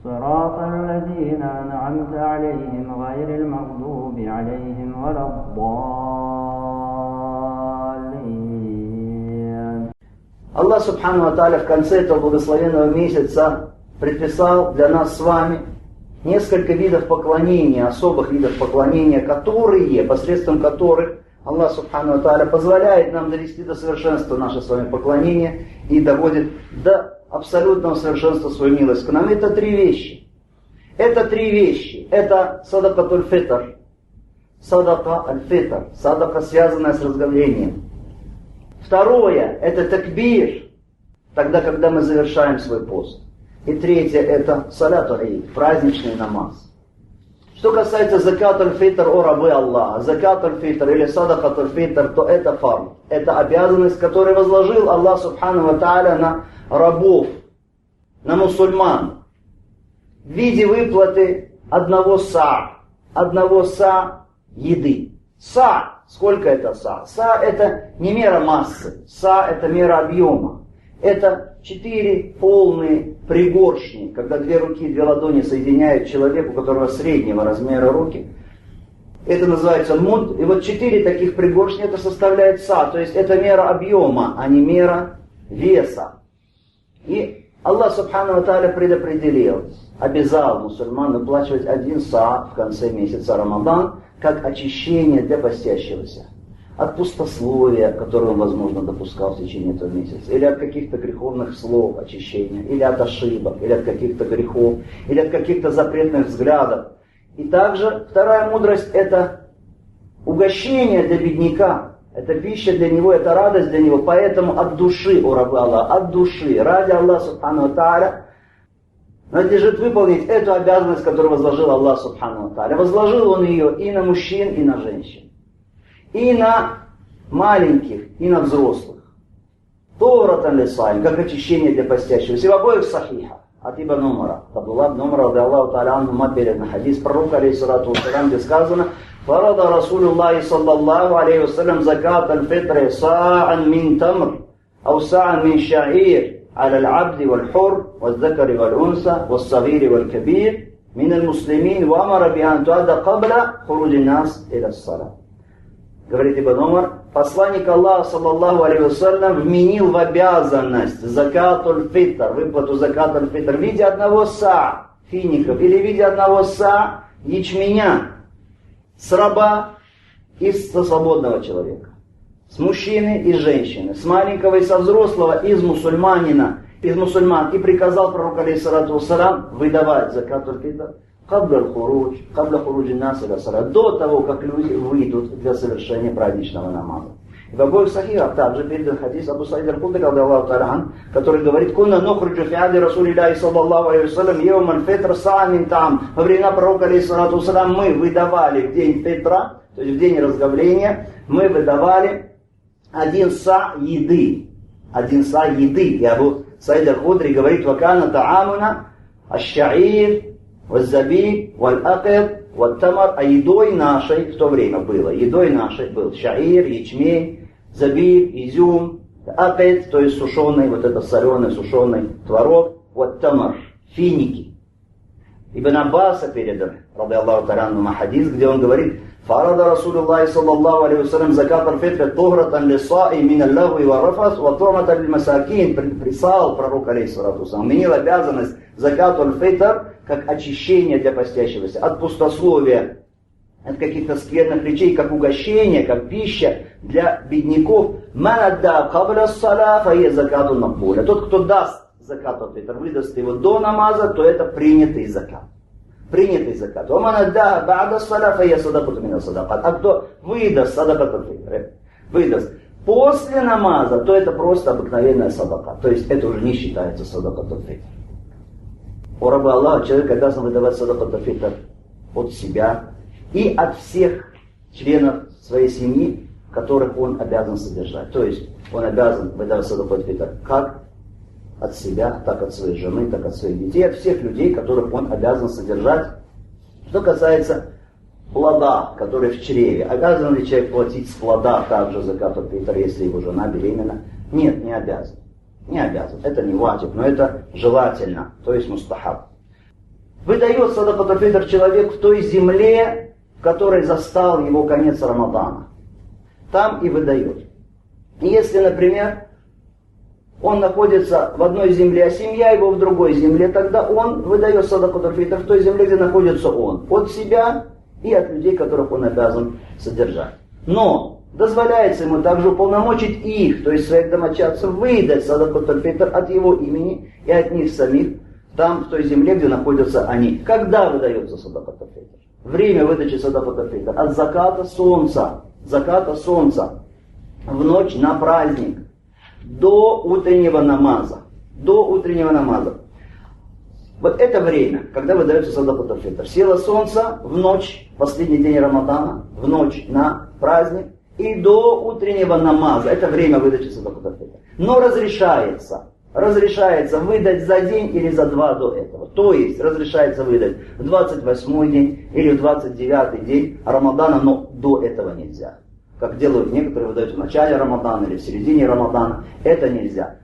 صراط الذين أنعمت عليهم غير المغضوب عليهم ولا الضالين. Аллах Субхану ва Тааля в конце этого благословенного месяца предписал для нас с вами несколько видов поклонения, особых видов поклонения, которые, посредством которых Аллах Субхану ва Тааля позволяет нам довести до совершенства наше с вами поклонение и доводит до абсолютного совершенства свою милость к нам. Это три вещи. Это садакатуль фитр, садака аль-фитр, садака, связанная с разговлением. Второе, это такбир, тогда, когда мы завершаем свой пост. И третье, это саляту аид, праздничный намаз. Что касается закатуль фитр, о рабы Аллаха, закатуль фитр или садакатуль фитр, то это фард. Это обязанность, которую возложил Аллах Субхану ва Тааля на рабов, на мусульман, в виде выплаты одного са еды. Са, сколько это са? Са это не мера массы, са это мера объема. Это 4 полные пригоршни, когда 2 руки и 2 ладони соединяют человека, у которого среднего размера руки. Это называется муд. И вот 4 таких пригоршни это составляет са, то есть это мера объема, а не мера веса. И Аллах Субхану ва Тааля предопределил, обязал мусульман выплачивать 1 са в конце месяца Рамадан, как очищение для постящегося. От пустословия, которое он, возможно, допускал в течение этого месяца, или от каких-то греховных слов очищения, или от ошибок, или от каких-то грехов, или от каких-то запретных взглядов. И также вторая мудрость – это угощение для бедняка. Это пища для него, это радость для него. Поэтому от души, о рабы Аллаха, от души, ради Аллаха Субхану ва Тааля, надлежит выполнить эту обязанность, которую возложил Аллах Субхану ва Тааля. Возложил он ее и на мужчин, и на женщин. И на маленьких, и на взрослых. Товратан лисайм, как очищение для постящегося. И в обоих сахихах. От Ибн Умара. Абдуллах ибн Умара, ради Аллаху Тааля анхума, передан хадис пророка, алейхиссалату вассалям, где сказано: «Фарада Расулуллахи саллаллаху алейхи вассалям закат аль-фитри са'ан мин тамр, ау са'ан мин ша'ир, аля аль-абди валь-хур, валь-закари валь-унса, валь-сагири валь-кабир, мин аль-муслимин, ва амара биан туадда кабла хуруджи нас иля ас-салат». Говорит Ибн Умар, посланник Аллаха, саллаллаху алейхи вассалям, вменил в обязанность закатуль фитр, выплату закатуль фитр в виде 1 са фиников или в виде 1 са ячменя с раба и со свободного человека, с мужчины и женщины, с маленького и со взрослого, из мусульман. И приказал пророк, алейхиссалату вассалям, выдавать закатуль фитр кабля хуруджи нас иля салат, до того, как люди выйдут для совершения праздничного намаза. И в обоих сахихах также передан хадис Абу Саид аль-Худри, который говорит: «Кунна нухруджу фи ади Расулиллахи саллаллаху алейхи вассалям йом аль-фитр саа мин таам». Во времена пророка, алейхиссалату вассалям, мы выдавали в день фитра, то есть в день разговления, мы выдавали 1 са еды. 1 са еды. И Абу Саид аль-Худри говорит: «Вакана таамуна аш-шаир, валь-забиб, валь-акид, валь-тамар». А едой нашей в то время было. Едой нашей был шаир, ячмень, забиб, изюм, акид, то есть сушеный, вот это соленый, сушеный творог, валь-тамар, финики. Ибн Аббаса передан, ради Аллаху та'аля анхума, хадис, где он говорит: «Фарада Расулуллахи саллаллаху алейхи вассалям закат аль-фитр тухратан лисаи мин аллахви ва рафас ва ту'матан лиль-масакин». Прислал пророк, алейхиссалату вассалям, вменил обязанность закат аль-фитр как очищение для постящегося от пустословия, от каких-то скверных речей, как угощение, как пища для бедняков. Манадда кабля ссаля фае закату макбуля. Тот, кто даст закат аль-фитр, выдаст его до намаза, то это принятый закат. Принятый закат. Оманадда ба'да ссаля фае садакату мин ас-садакат. А кто выдаст садакат аль-фитр, выдаст после намаза, то это просто обыкновенная садака. То есть это уже не считается садакат аль-фитр. О рабы Аллаха, человек обязан выдавать садакат аль-фитр от себя и от всех членов своей семьи, которых он обязан содержать. То есть он обязан выдавать садакат аль-фитр как от себя, так от своей жены, так от своих детей, от всех людей, которых он обязан содержать. Что касается плода, который в чреве, обязан ли человек платить с плода также закат аль-фитр, если его жена беременна? Нет, не обязан. Не обязан. Это не ваджиб, но это желательно, то есть мустахаб. Выдает садакат аль-фитр человек в той земле, в которой застал его конец Рамадана. Там и выдает. И если, например, он находится в одной земле, а семья его в другой земле, тогда он выдает садакат аль-фитр в той земле, где находится он. От себя и от людей, которых он обязан содержать. Но дозволяется ему также уполномочить их, то есть своих домочадцев, выдать садакат аль-фитр от его имени и от них самих, там, в той земле, где находятся они. Когда выдается садакат аль-фитр? Время выдачи садакат аль-фитр от заката солнца в ночь на праздник до утреннего намаза. Вот это время, когда выдается садакат аль-фитр. Село солнца в ночь, последний день Рамадана, в ночь на праздник и до утреннего намаза. Это время выдачи садакат аль-фитр. Но разрешается выдать за день или за два до этого. То есть разрешается выдать в 28-й день или в 29-й день Рамадана, но до этого нельзя. Как делают некоторые, выдают в начале Рамадана или в середине Рамадана. Это нельзя.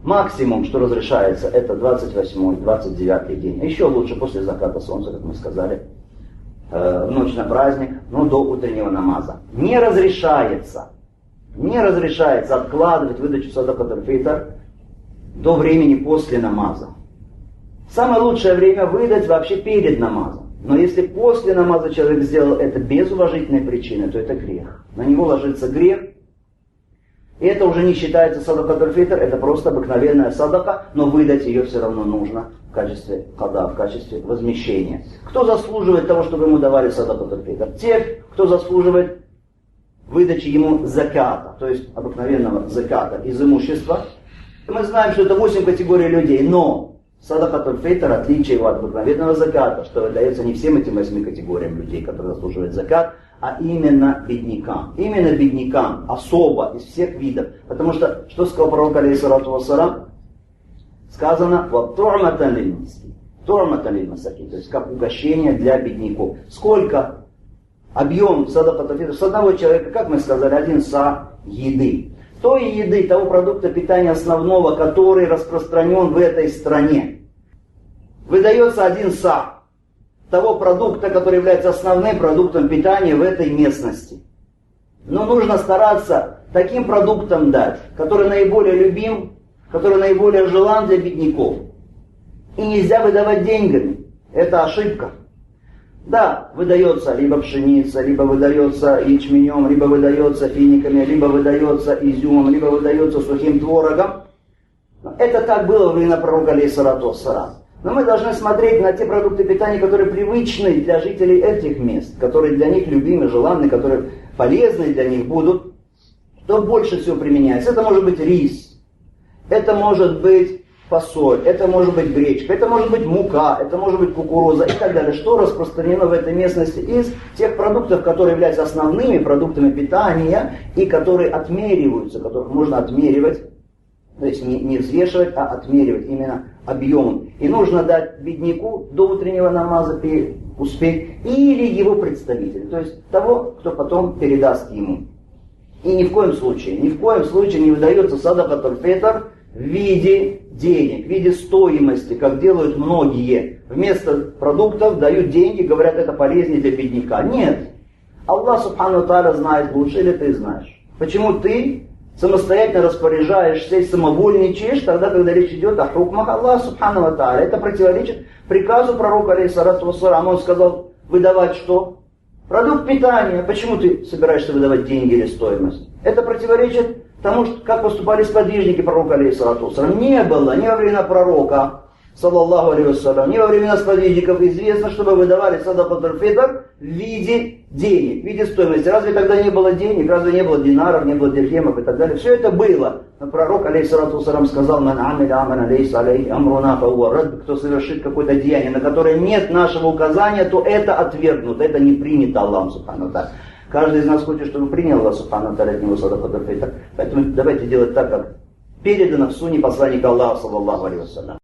Максимум, что разрешается, это 28-й, 29-й день. А еще лучше после заката солнца, как мы сказали, в ночь на праздник, но до утреннего намаза. Не разрешается откладывать выдачу садакат аль-фитр до времени после намаза. Самое лучшее время выдать вообще перед намазом. Но если после намаза человек сделал это без уважительной причины, то это грех. На него ложится грех. И это уже не считается садакат аль-фитр, это просто обыкновенная садака, но выдать ее все равно нужно в качестве када, в качестве возмещения. Кто заслуживает того, чтобы ему давали садакат аль-фитр? Те, кто заслуживает выдачи ему заката, то есть обыкновенного заката из имущества. Мы знаем, что это 8 категорий людей, но садакат аль-фитр, отличие его от обыкновенного заката, что выдается не всем этим 8 категориям людей, которые заслуживают закат, а именно беднякам. Именно беднякам, особо, из всех видов. Потому что сказал пророк, алейхиссалату вассалам? Сказано, «Ту'матан лиль-масакин», то есть как угощение для бедняков. Сколько объем садакат аль-фитр с одного человека, как мы сказали, 1 са еды. Той еды, того продукта питания основного, который распространен в этой стране. Выдается 1 са того продукта, который является основным продуктом питания в этой местности. Но нужно стараться таким продуктом дать, который наиболее любим, который наиболее желан для бедняков. И нельзя выдавать деньгами. Это ошибка. Да, выдается либо пшеница, либо выдается ячменем, либо выдается финиками, либо выдается изюмом, либо выдается сухим творогом. Это так было во времена пророка, алейхиссалату вассалам. Но мы должны смотреть на те продукты питания, которые привычны для жителей этих мест, которые для них любимы, желанны, которые полезны для них будут. Что больше всего применяется? Это может быть рис, это может быть фасоль, это может быть гречка, это может быть мука, это может быть кукуруза и так далее. Что распространено в этой местности из тех продуктов, которые являются основными продуктами питания и которые отмериваются, которых можно отмеривать. То есть не взвешивать, а отмеривать именно объемом. И нужно дать бедняку до утреннего намаза успеть, или его представителю, то есть того, кто потом передаст ему. И ни в коем случае не выдается садакат аль-фитр в виде денег, в виде стоимости, как делают многие. Вместо продуктов дают деньги, говорят, это полезнее для бедняка. Нет. Аллах субхану ва тааля знает лучше, или ты знаешь. Почему ты самостоятельно распоряжаешься и самовольничаешь, тогда, когда речь идет о хукмах Аллаха субхану ва тааля? Это противоречит приказу пророка, алейхиссалату вассалам. Он сказал выдавать что? Продукт питания. Почему ты собираешься выдавать деньги или стоимость? Это противоречит тому, как поступали сподвижники пророка, алейхиссалату вассалам. Не было ни во времена пророка, саллаллаху алейхи вассалям, ни во времена сподвижников известно, чтобы выдавали садакат аль-фитр в виде денег, в виде стоимости. Разве тогда не было денег, разве не было динаров, не было дирхемов и так далее? Все это было. Но пророк, алейхиссалату вассалам, сказал, «Ман амиля аман лейса алейхи амруна фахуа радд», кто совершит какое-то деяние, на которое нет нашего указания, то это отвергнуто, это не принято Аллахом субхану ва тааля. Каждый из нас хочет, чтобы принял Аллах субхану ва тааля от него садакат аль-фитр. Поэтому давайте делать так, как передано в сунне посланника Аллаха, саллаллаху алейхи вассалям.